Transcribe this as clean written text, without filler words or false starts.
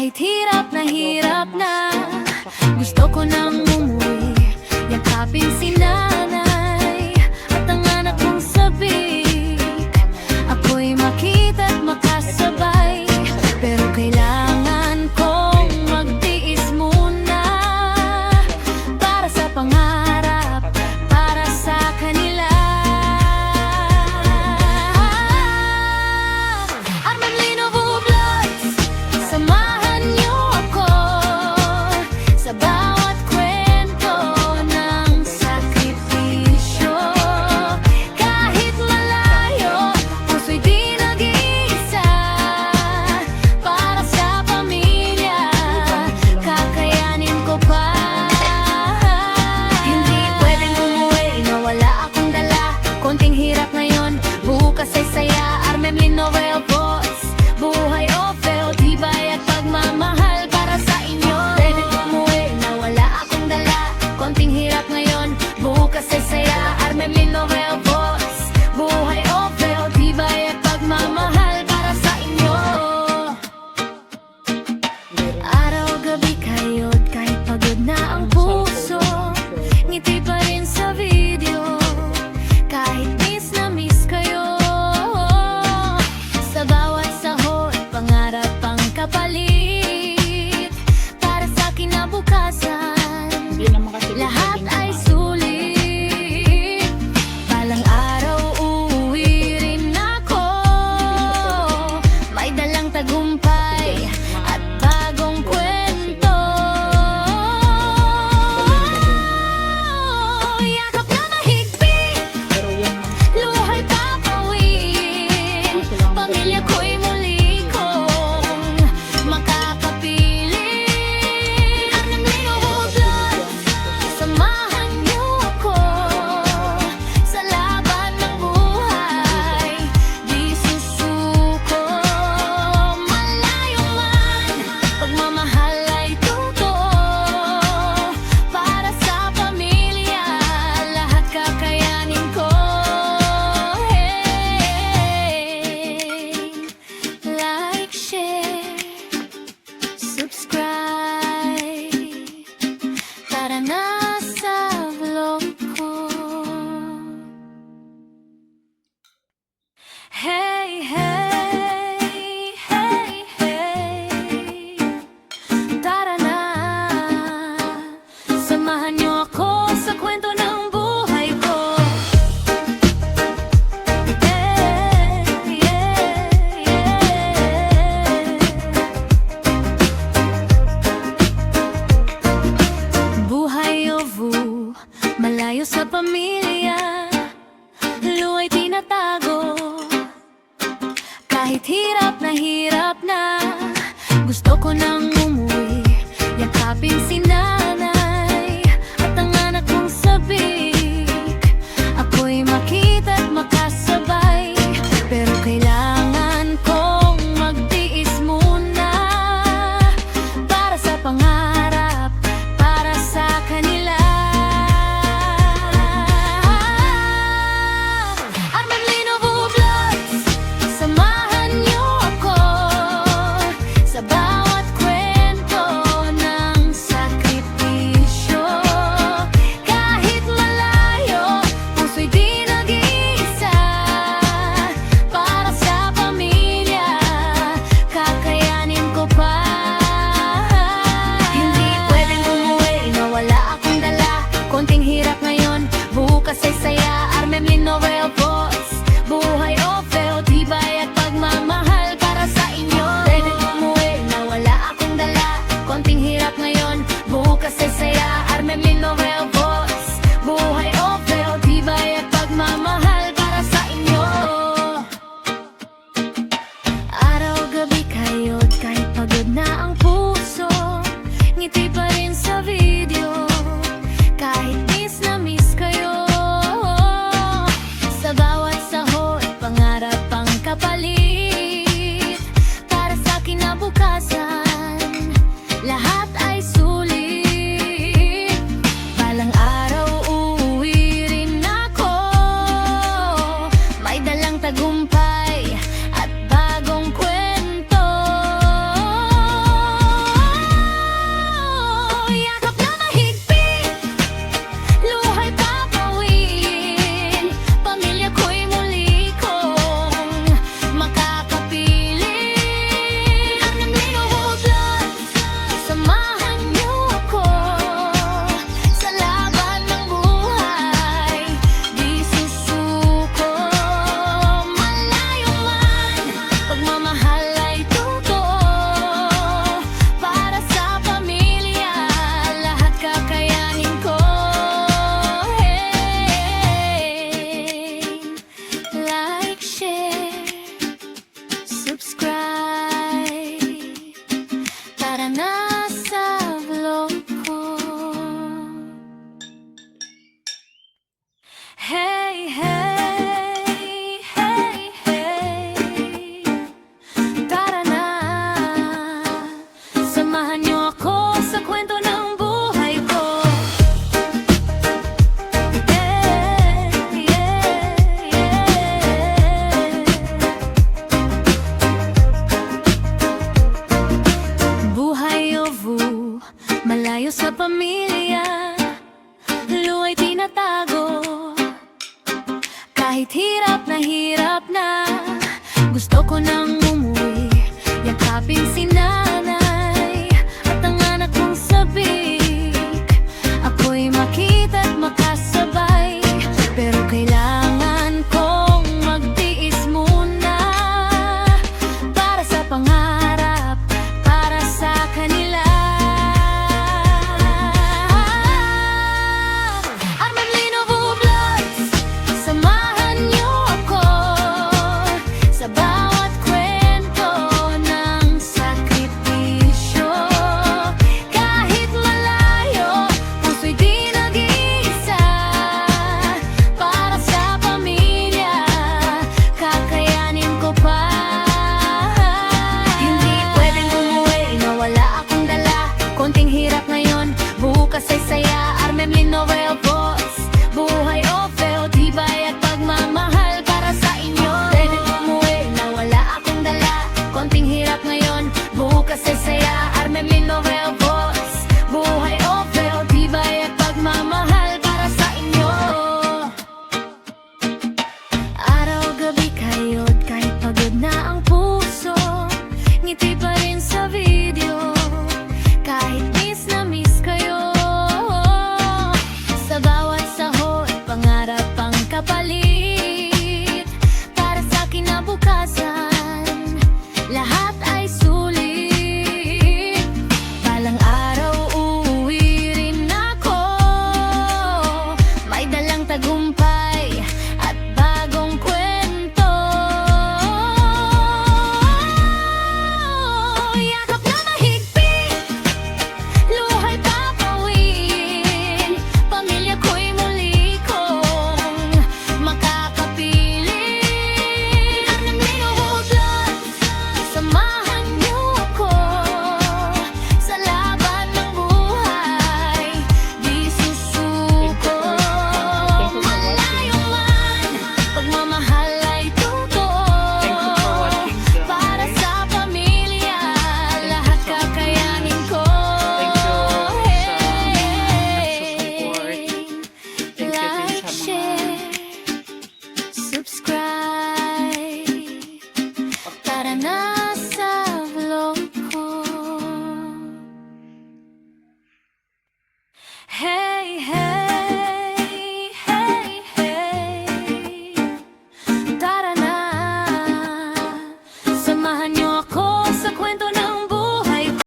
Kahit hirap na gusto ko nang umuwi. Yakapin si nanay at ang anak kong sabik. Ako'y makita't makasabay, pero kailangan kong magtiis muna para sa pangarap, para sa kanila. Armanlino Vlogs, samahan niyo ako sa bawat kwento ng sakripisyo. Kahit malayo, puso'y di nag-iisa. Para sa pamilya, kakayanin ko pa. Hindi pwedeng umuwi na wala akong dala. Konting hirap ngayon, bukas ay saya. Armanlino Vlogs, buhay o feo, tibay at pagmamahal para sa inyo. Pwedeng umuwi na wala akong dala. Konting hirap ngayon, bukas ay saya. Armanlino Vlogs, buhay o feo, tibay at pagmamahal para sa inyo. Araw-gabi kayo't kahit pagod na ang puso, ngiti pa rin sa video. Kahit miss na miss kayo, sa bawat sahod, pangarap ang kapalit. Para sa kinabukasan, lahat ay sulit. Balang araw uuwi rin ako, may dalang tagumpay at bagong kwento. Yakap na mahigpit, luhay papawin. Pamilya ko'y muli kong makakapiling. Armanlino Vlogs, samahan niyo ako sa laban ng buhay. Di susuko, malayo man, pagmamahal ay totoo. Para sa pamilya, lahat kakayanin ko. Like, share, subscribe. Tara na sa vlog ko. Hey, hey, hey, hey. Tara na, samahan niyo ako sa kwento ng buhay ko. Buhay ovu, malayo sa pamilya, luwa'y tinatago. Kahit hirap na gusto ko nang umuwi. Yakapin si nanay at ang anak kong sabik. Ako'y makita't makasabay, pero kailangan kong magtiis muna para sa pangarap, para sa kanila. Armanlino Vlogs, samahan niyo ako sa bawat kwento pamilya, luwa'y tinatago. Kahit hirap na, gusto ko nang umuwi, yakapin si nanay at ang anak kong sabik. Ako'y makita't makasabay, pero kailangan kong magtiis muna para sa pangarap, para sa kanila. Armemlino Vlogs, samahan niyo ako sa bawat kwento ng sakripisyo. Kahit malayo, puso'y di nag-iisa. Para sa pamilya, kakayanin ko pa. Hindi pwedeng umuwi na wala akong dala. Konting hirap ngayon, bukas ay saya. Armemlino Boss, buhay o feo, tibay at pagmamahal para sa inyo. Pwedeng umuwi na wala akong dala. Konting hirap ngayon, bukas ay saya. Armemlino Boss, buhay